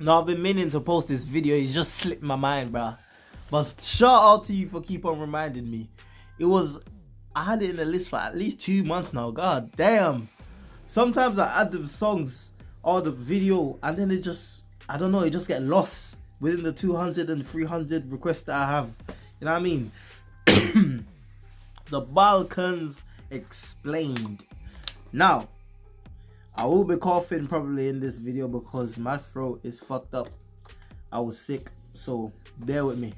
No, I've been meaning to post this video. It's just slipped my mind, bruh. But shout out to you for keep on reminding me. I had it in the list for at least 2 months now. God damn. Sometimes I add the songs or the video and then it just, I don't know, it just get lost within the 200 and 300 requests that I have. You know what I mean? The Balkans explained. Now, I will be coughing probably in this video because my throat is fucked up. I was sick, so bear with me.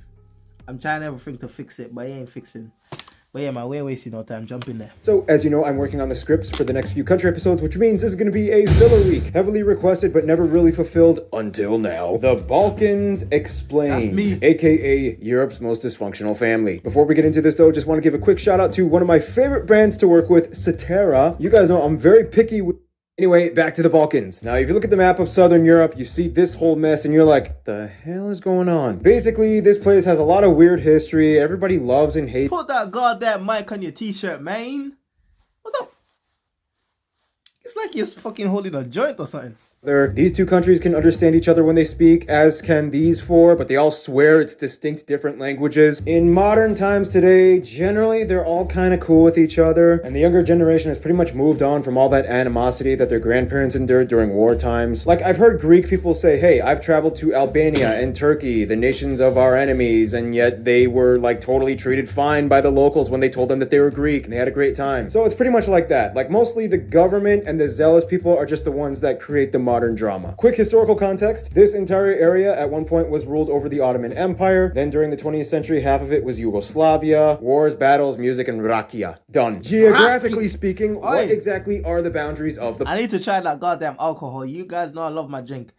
I'm trying everything to fix it, but it ain't fixing. But yeah, man, we ain't wasting no time. Jump in there. So, as you know, I'm working on the scripts for the next few country episodes, which means this is going to be a filler week. Heavily requested, but never really fulfilled until now. The Balkans Explained. That's me. AKA Europe's most dysfunctional family. Before we get into this, though, just want to give a quick shout out to one of my favorite brands to work with, Cetera. You guys know I'm very picky with... Anyway, back to the Balkans. Now, if you look at the map of Southern Europe, you see this whole mess and you're like, the hell is going on? Basically, this place has a lot of weird history. Everybody loves and hates. Put that goddamn mic on your t-shirt, man. What the? It's like you're fucking holding a joint or something. These two countries can understand each other when they speak, as can these four, but they all swear it's distinct different languages. In modern times today, generally they're all kind of cool with each other, and the younger generation has pretty much moved on from all that animosity that their grandparents endured during war times. Like, I've heard Greek people say, hey, I've traveled to Albania and Turkey, the nations of our enemies, and yet they were like totally treated fine by the locals when they told them that they were Greek and they had a great time. So it's pretty much like that. Like, mostly the government and the zealous people are just the ones that create the modern drama. Quick historical context. This entire area at one point was ruled over the Ottoman Empire. Then during the 20th century, half of it was Yugoslavia. Wars, battles, music, and rakia. Done. Geographically speaking, what exactly are the boundaries of the... I need to try that goddamn alcohol. You guys know I love my drink.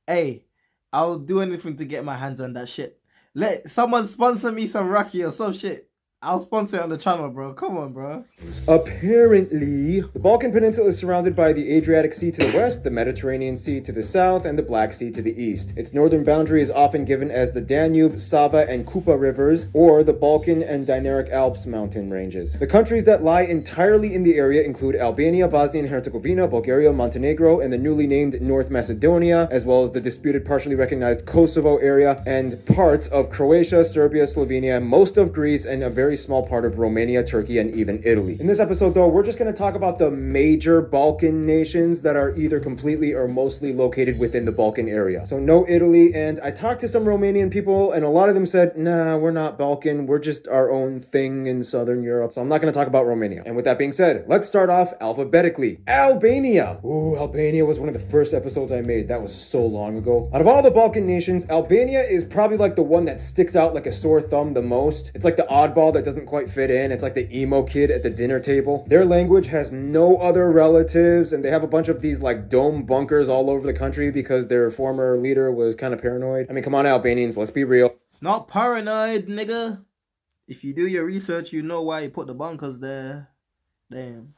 Hey, I'll do anything to get my hands on that shit. Let someone sponsor me some rakia or some shit. I'll sponsor it on the channel, bro. Come on, bro. Apparently, the Balkan Peninsula is surrounded by the Adriatic Sea to the west, the Mediterranean Sea to the south, and the Black Sea to the east. Its northern boundary is often given as the Danube, Sava, and Kupa rivers, or the Balkan and Dinaric Alps mountain ranges. The countries that lie entirely in the area include Albania, Bosnia and Herzegovina, Bulgaria, Montenegro, and the newly named North Macedonia, as well as the disputed partially recognized Kosovo area, and parts of Croatia, Serbia, Slovenia, most of Greece, and a very small part of Romania, Turkey, and even Italy. In this episode, though, we're just going to talk about the major Balkan nations that are either completely or mostly located within the Balkan area. So no Italy, and I talked to some Romanian people, and a lot of them said, nah, we're not Balkan, we're just our own thing in Southern Europe, so I'm not going to talk about Romania. And with that being said, let's start off alphabetically. Albania! Ooh, Albania was one of the first episodes I made. That was so long ago. Out of all the Balkan nations, Albania is probably like the one that sticks out like a sore thumb the most. It's like the oddball that doesn't quite fit in. It's like the emo kid at the dinner table. Their language has no other relatives, and they have a bunch of these like dome bunkers all over the country because their former leader was kind of paranoid. I mean, come on, Albanians, let's be real. It's not paranoid, nigga. If you do your research, you know why you put the bunkers there. Damn.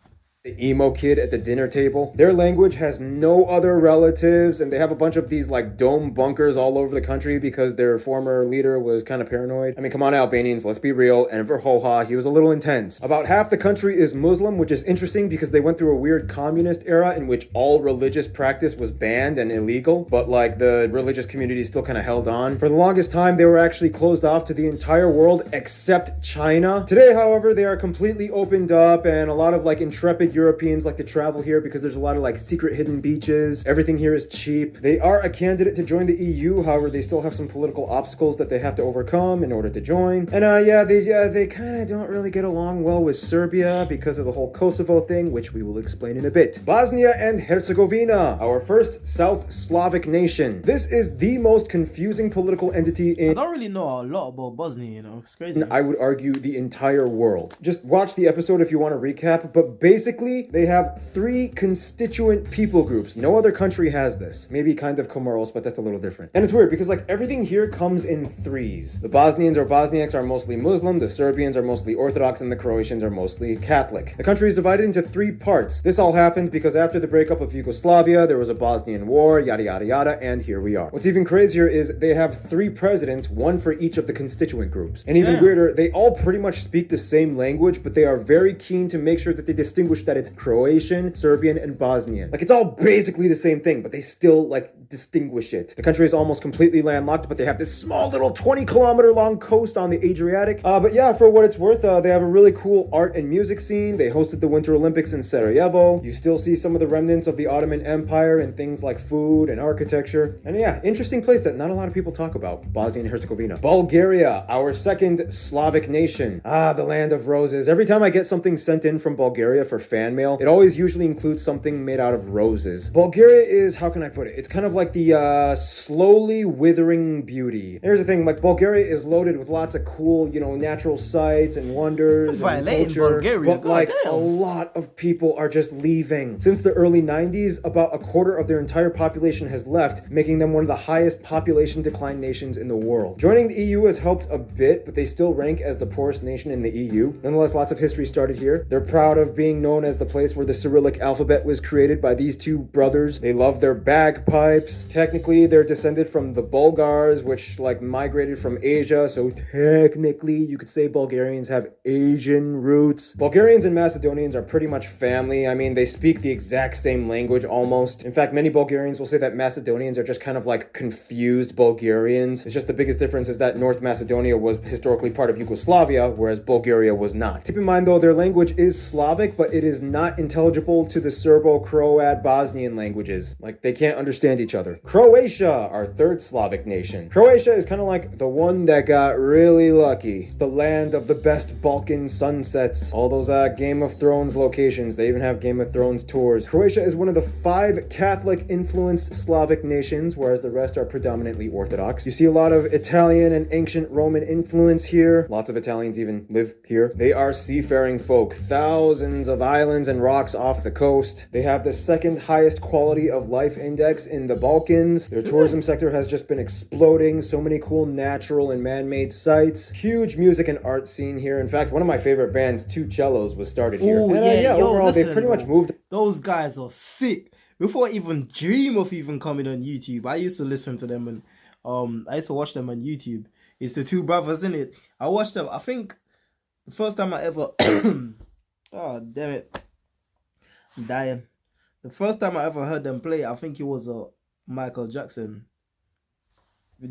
The emo kid at the dinner table. Their language has no other relatives, and they have a bunch of these like dome bunkers all over the country because their former leader was kind of paranoid. I mean, come on, Albanians, let's be real. And for Hoha, he was a little intense. About half the country is Muslim, which is interesting because they went through a weird communist era in which all religious practice was banned and illegal, but like the religious community still kind of held on. For the longest time, they were actually closed off to the entire world except China. Today, however, they are completely opened up, and a lot of like intrepid Europeans like to travel here because there's a lot of like secret hidden beaches. Everything here is cheap. They are a candidate to join the EU. However, they still have some political obstacles that they have to overcome in order to join. And they kind of don't really get along well with Serbia because of the whole Kosovo thing, which we will explain in a bit. Bosnia and Herzegovina, our first South Slavic nation. This is the most confusing political entity in... I don't really know a lot about Bosnia, you know. It's crazy. I would argue the entire world. Just watch the episode if you want to recap, but basically they have 3 constituent people groups. No other country has this. Maybe kind of Comoros, but that's a little different. And it's weird because like everything here comes in threes. The Bosnians or Bosniaks are mostly Muslim, the Serbians are mostly Orthodox, and the Croatians are mostly Catholic. The country is divided into 3 parts. This all happened because after the breakup of Yugoslavia, there was a Bosnian war, yada yada yada, and here we are. What's even crazier is they have 3 presidents, one for each of the constituent groups. And even weirder, they all pretty much speak the same language, but they are very keen to make sure that they distinguish that that it's Croatian, Serbian, and Bosnian. Like, it's all basically the same thing, but they still, like, distinguish it. The country is almost completely landlocked, but they have this small little 20-kilometer long coast on the Adriatic. But yeah, for what it's worth, they have a really cool art and music scene. They hosted the Winter Olympics in Sarajevo. You still see some of the remnants of the Ottoman Empire and things like food and architecture. And yeah, interesting place that not a lot of people talk about, Bosnia and Herzegovina. Bulgaria, our second Slavic nation. The land of roses. Every time I get something sent in from Bulgaria for fan mail, it always usually includes something made out of roses. Bulgaria is, how can I put it? It's kind of like the slowly withering beauty. Here's the thing, like, Bulgaria is loaded with lots of cool, you know, natural sights and wonders and culture, Bulgaria, but like a lot of people are just leaving. Since the early 90s, about a quarter of their entire population has left, making them one of the highest population decline nations in the world. Joining the EU has helped a bit, but they still rank as the poorest nation in the EU. Nonetheless, lots of history started here. They're proud of being known as the place where the Cyrillic alphabet was created by these two brothers. They love their bagpipes. Technically, they're descended from the Bulgars, which like migrated from Asia, so technically you could say Bulgarians have Asian roots. Bulgarians and Macedonians are pretty much family. I mean, they speak the exact same language almost. In fact, many Bulgarians will say that Macedonians are just kind of like confused Bulgarians. It's just the biggest difference is that North Macedonia was historically part of Yugoslavia, whereas Bulgaria was not. Keep in mind though, their language is Slavic, but it is not intelligible to the Serbo-Croat Bosnian languages. Like, they can't understand each other. Croatia, our third Slavic nation. Croatia is kind of like the one that got really lucky. It's the land of the best Balkan sunsets. All those Game of Thrones locations. They even have Game of Thrones tours. Croatia is one of the 5 Catholic-influenced Slavic nations, whereas the rest are predominantly Orthodox. You see a lot of Italian and ancient Roman influence here. Lots of Italians even live here. They are seafaring folk. Thousands of islands and rocks off the coast. They have the second highest quality of life index in the Balkans. Their tourism sector has just been exploding. So many cool natural and man-made sites. Huge music and art scene here. In fact, one of my favorite bands, Two Cellos, was started here. Ooh, And overall, listen, they've pretty much moved. Those guys are sick. Before I even dream of even coming on YouTube, I used to listen to them and I used to watch them on YouTube. It's the two brothers, in it. I watched them. I think the first time I ever oh damn it, I'm dying. The first time I ever heard them play, I think it was a Michael Jackson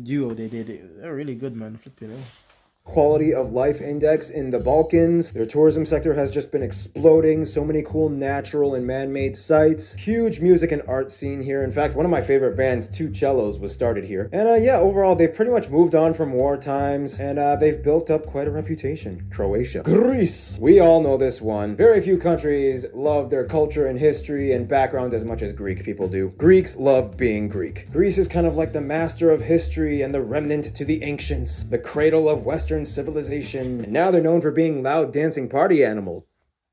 duo. They did it. They're really good, man. Flipping hell. Quality of life index in the Balkans. Their tourism sector has just been exploding. So many cool natural and man-made sites. Huge music and art scene here. In fact, one of my favorite bands, Two Cellos, was started here. And overall, they've pretty much moved on from war times, and they've built up quite a reputation. Croatia. Greece. We all know this one. Very few countries love their culture and history and background as much as Greek people do. Greeks love being Greek. Greece is kind of like the master of history and the remnant to the ancients. The cradle of Western civilization, and now they're known for being loud dancing party animals.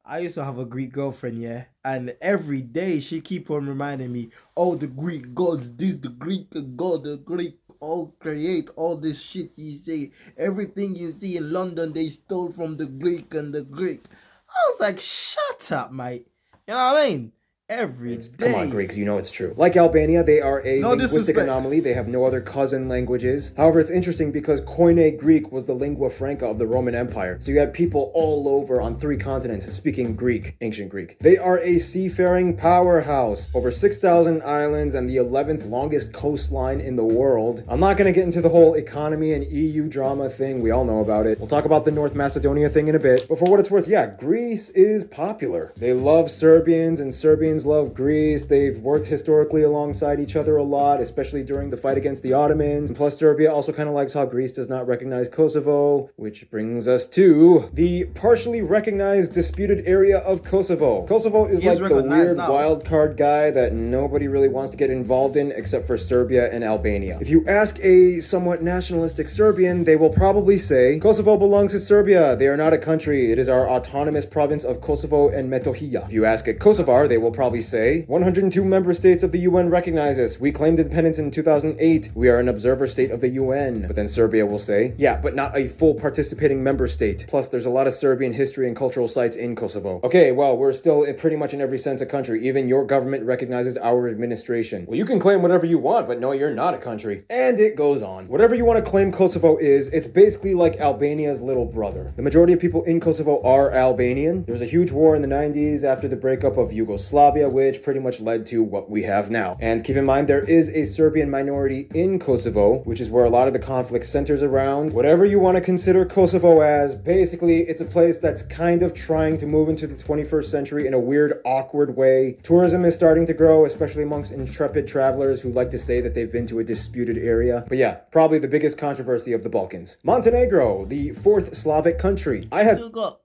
I used to have a Greek girlfriend, yeah, and every day she keep on reminding me, oh, the Greek gods, this, the Greek god, the Greek all create all this shit you see. Everything you see in London, they stole from the Greek and the Greek. I was like, shut up, mate. You know what I mean? Every day. Come on, Greeks, you know it's true. Like Albania, they are a linguistic anomaly. They have no other cousin languages. However, it's interesting because Koine Greek was the lingua franca of the Roman Empire. So you had people all over on 3 continents speaking Greek, ancient Greek. They are a seafaring powerhouse. Over 6,000 islands and the 11th longest coastline in the world. I'm not going to get into the whole economy and EU drama thing. We all know about it. We'll talk about the North Macedonia thing in a bit. But for what it's worth, yeah, Greece is popular. They love Serbians and Serbians love Greece. They've worked historically alongside each other a lot, especially during the fight against the Ottomans. And plus, Serbia also kind of likes how Greece does not recognize Kosovo, which brings us to the partially recognized disputed area of Kosovo. Kosovo is like the weird wild card guy that nobody really wants to get involved in except for Serbia and Albania. If you ask a somewhat nationalistic Serbian, they will probably say, Kosovo belongs to Serbia. They are not a country. It is our autonomous province of Kosovo and Metohija. If you ask a Kosovar, they will probably probably say. 102 member states of the UN recognize us. We claimed independence in 2008. We are an observer state of the UN. But then Serbia will say, yeah, but not a full participating member state. Plus, there's a lot of Serbian history and cultural sites in Kosovo. Okay, well, we're still pretty much in every sense a country. Even your government recognizes our administration. Well, you can claim whatever you want, but no, you're not a country. And it goes on. Whatever you want to claim Kosovo is, it's basically like Albania's little brother. The majority of people in Kosovo are Albanian. There was a huge war in the 90s after the breakup of Yugoslavia, which pretty much led to what we have now. And keep in mind, there is a Serbian minority in Kosovo, which is where a lot of the conflict centers around. Whatever you want to consider Kosovo as, basically, it's a place that's kind of trying to move into the 21st century in a weird, awkward way. Tourism is starting to grow, especially amongst intrepid travelers who like to say that they've been to a disputed area. But yeah, probably the biggest controversy of the Balkans. Montenegro, the fourth Slavic country. I have still got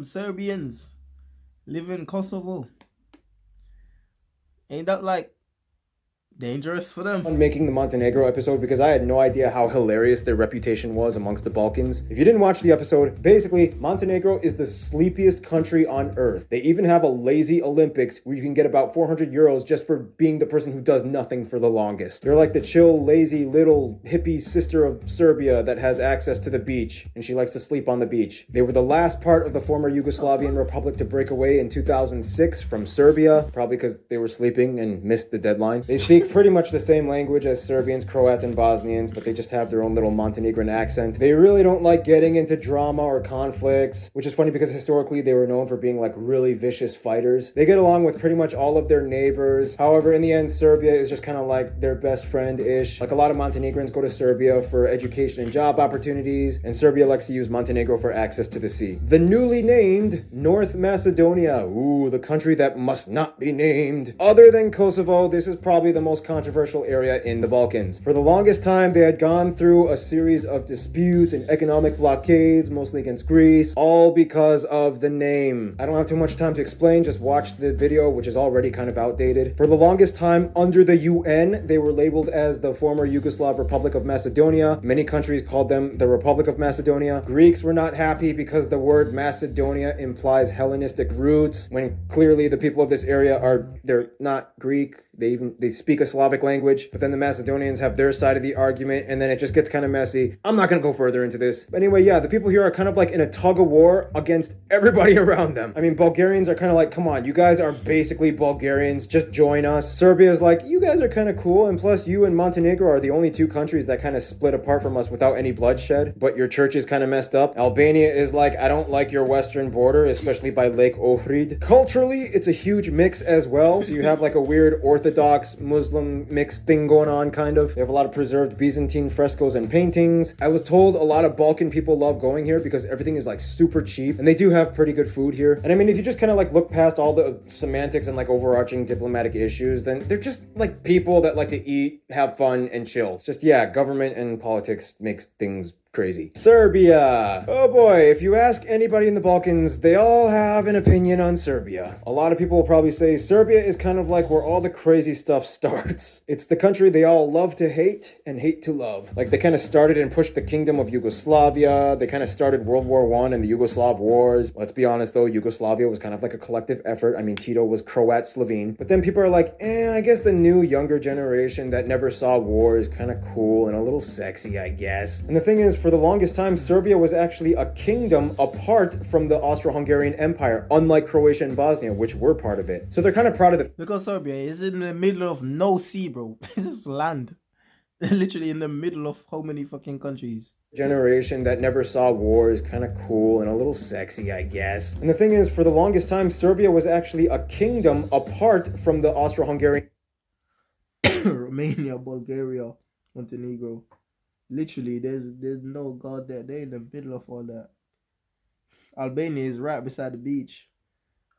Serbians live in Kosovo. Ain't that like dangerous for them? On making the Montenegro episode because I had no idea how hilarious their reputation was amongst the Balkans. If you didn't watch the episode, basically Montenegro is the sleepiest country on earth. They even have a lazy Olympics where you can get about 400 euros just for being the person who does nothing for the longest. They're like the chill, lazy, little hippie sister of Serbia that has access to the beach and she likes to sleep on the beach. They were the last part of the former Yugoslavian Republic to break away in 2006 from Serbia, probably because they were sleeping and missed the deadline. They speak pretty much the same language as Serbians, Croats, and Bosnians, but they just have their own little Montenegrin accent. They really don't like getting into drama or conflicts, which is funny because historically they were known for being like really vicious fighters. They get along with pretty much all of their neighbors. However, in the end, Serbia is just kind of like their best friend-ish. Like a lot of Montenegrins go to Serbia for education and job opportunities, and Serbia likes to use Montenegro for access to the sea. The newly named North Macedonia. Ooh, the country that must not be named. Other than Kosovo, this is probably the most controversial area in the Balkans. For the longest time, they had gone through a series of disputes and economic blockades, mostly against Greece, all because of the name. I don't have too much time to explain, just watch the video, which is already kind of outdated. For the longest time, under the UN, they were labeled as the former Yugoslav Republic of Macedonia. Many countries called them the Republic of Macedonia. Greeks were not happy because the word Macedonia implies Hellenistic roots, when clearly the people of this area they're not Greek. They speak a Slavic language, but then the Macedonians have their side of the argument, and then it just gets kind of messy. I'm not going to go further into this. But anyway, yeah, the people here are kind of like in a tug of war against everybody around them. I mean, Bulgarians are kind of like, come on, you guys are basically Bulgarians, just join us. Serbia is like, you guys are kind of cool, and plus you and Montenegro are the only two countries that kind of split apart from us without any bloodshed, but your church is kind of messed up. Albania is like, I don't like your western border, especially by Lake Ohrid. Culturally, it's a huge mix as well, so you have like a weird Orthodox Muslim mixed thing going on, kind of. They have a lot of preserved Byzantine frescoes and paintings. I was told a lot of Balkan people love going here because everything is like super cheap, and they do have pretty good food here. And I mean, if you just kind of like look past all the semantics and like overarching diplomatic issues, then they're just like people that like to eat, have fun, and chill. It's just, yeah, government and politics makes things crazy. Serbia. Oh boy, if you ask anybody in the Balkans, they all have an opinion on Serbia. A lot of people will probably say Serbia is kind of like where all the crazy stuff starts. It's the country they all love to hate and hate to love. Like they kind of started and pushed the kingdom of Yugoslavia. They kind of started World War I and the Yugoslav wars. Let's be honest though, Yugoslavia was kind of like a collective effort. I mean, Tito was Croat, Slovene. But then people are like, I guess the new younger generation that never saw war is kind of cool and a little sexy, I guess. And the thing is, for the longest time, Serbia was actually a kingdom apart from the Austro-Hungarian Empire, unlike Croatia and Bosnia, which were part of it. So they're kind of proud of the... Because Serbia is in the middle of no sea, bro. This is land. They're literally in the middle of how many fucking countries? Generation that never saw war is kind of cool and a little sexy, I guess. And the thing is, for the longest time, Serbia was actually a kingdom apart from the Austro-Hungarian... Romania, Bulgaria, Montenegro. Literally, there's no God there. They're in the middle of all that. Albania is right beside the beach.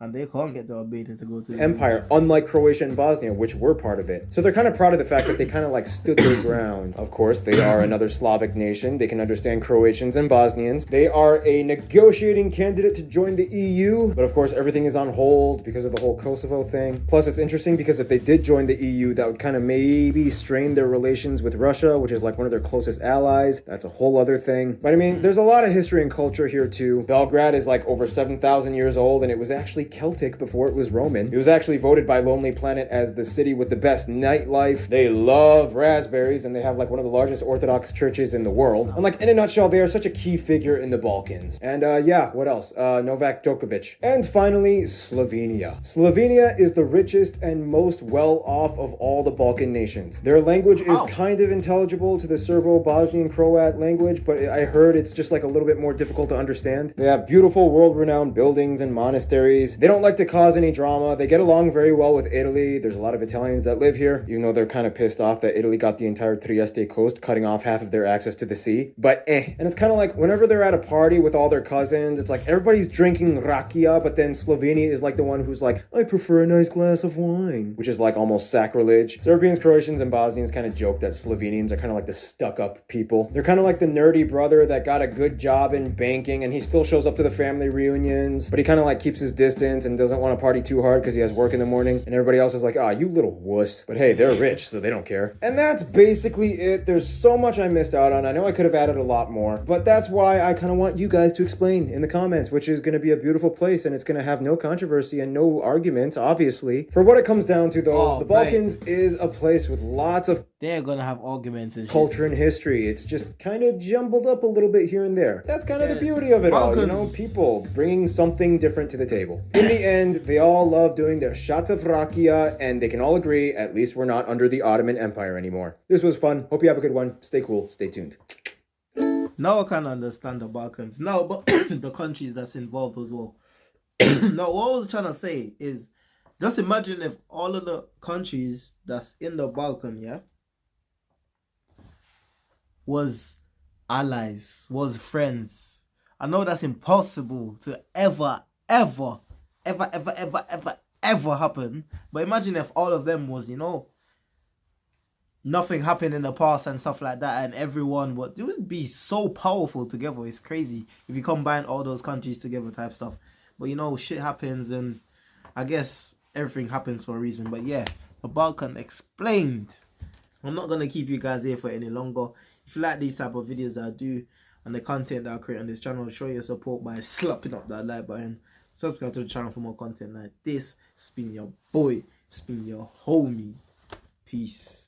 And they can't get to Albania to go to the Empire, beach. Unlike Croatia and Bosnia, which were part of it. So they're kind of proud of the fact that they kind of like stood their ground. Of course, they are another Slavic nation. They can understand Croatians and Bosnians. They are a negotiating candidate to join the EU. But of course, everything is on hold because of the whole Kosovo thing. Plus, it's interesting because if they did join the EU, that would kind of maybe strain their relations with Russia, which is like one of their closest allies. That's a whole other thing. But I mean, there's a lot of history and culture here too. Belgrade is like over 7,000 years old, and it was actually actually Celtic before it was Roman. It was actually voted by Lonely Planet as the city with the best nightlife. They love raspberries, and they have like one of the largest Orthodox churches in the world. And like in a nutshell, they are such a key figure in the Balkans. And yeah, what else? Novak Djokovic. And finally, Slovenia. Slovenia is the richest and most well-off of all the Balkan nations. Their language is kind of intelligible to the Serbo-Bosnian Croat language, but I heard it's just like a little bit more difficult to understand. They have beautiful world-renowned buildings and monasteries. They don't like to cause any drama. They get along very well with Italy. There's a lot of Italians that live here, even though they're kind of pissed off that Italy got the entire Trieste coast, cutting off half of their access to the sea. But And it's kind of like whenever they're at a party with all their cousins, it's like everybody's drinking rakia, but then Slovenia is like the one who's like, I prefer a nice glass of wine, which is like almost sacrilege. Serbians, Croatians, and Bosnians kind of joke that Slovenians are kind of like the stuck-up people. They're kind of like the nerdy brother that got a good job in banking and he still shows up to the family reunions, but he kind of like keeps his distance and doesn't want to party too hard because he has work in the morning, and everybody else is like, ah, you little wuss. But hey, they're rich, so they don't care. And that's basically it. There's so much I missed out on. I know I could have added a lot more, but that's why I kind of want you guys to explain in the comments, which is going to be a beautiful place, and it's going to have no controversy and no arguments, obviously. For what it comes down to, though, the Balkans is a place with lots of they're gonna have arguments and culture and history. It's just kind of jumbled up a little bit here and there. That's kind of the beauty of it all, you know, people bringing something different to the table. In the end, they all love doing their shots of rakia, and they can all agree, at least we're not under the Ottoman Empire anymore. This was fun. Hope you have a good one. Stay cool. Stay tuned. Now I can understand the Balkans. No, but the countries that's involved as well. No, what I was trying to say is, just imagine if all of the countries that's in the Balkan, yeah, was allies, was friends. I know that's impossible to ever happen. But imagine if all of them was, you know, nothing happened in the past and stuff like that, and everyone would, it would be so powerful together. It's crazy if you combine all those countries together type stuff. But you know, shit happens, and I guess everything happens for a reason. But yeah, the Balkan explained. I'm not gonna keep you guys here for any longer. If you like these type of videos that I do and the content that I create on this channel, show your support by slapping up that like button. Subscribe to the channel for more content like this. It's been your boy. It's been your homie. Peace.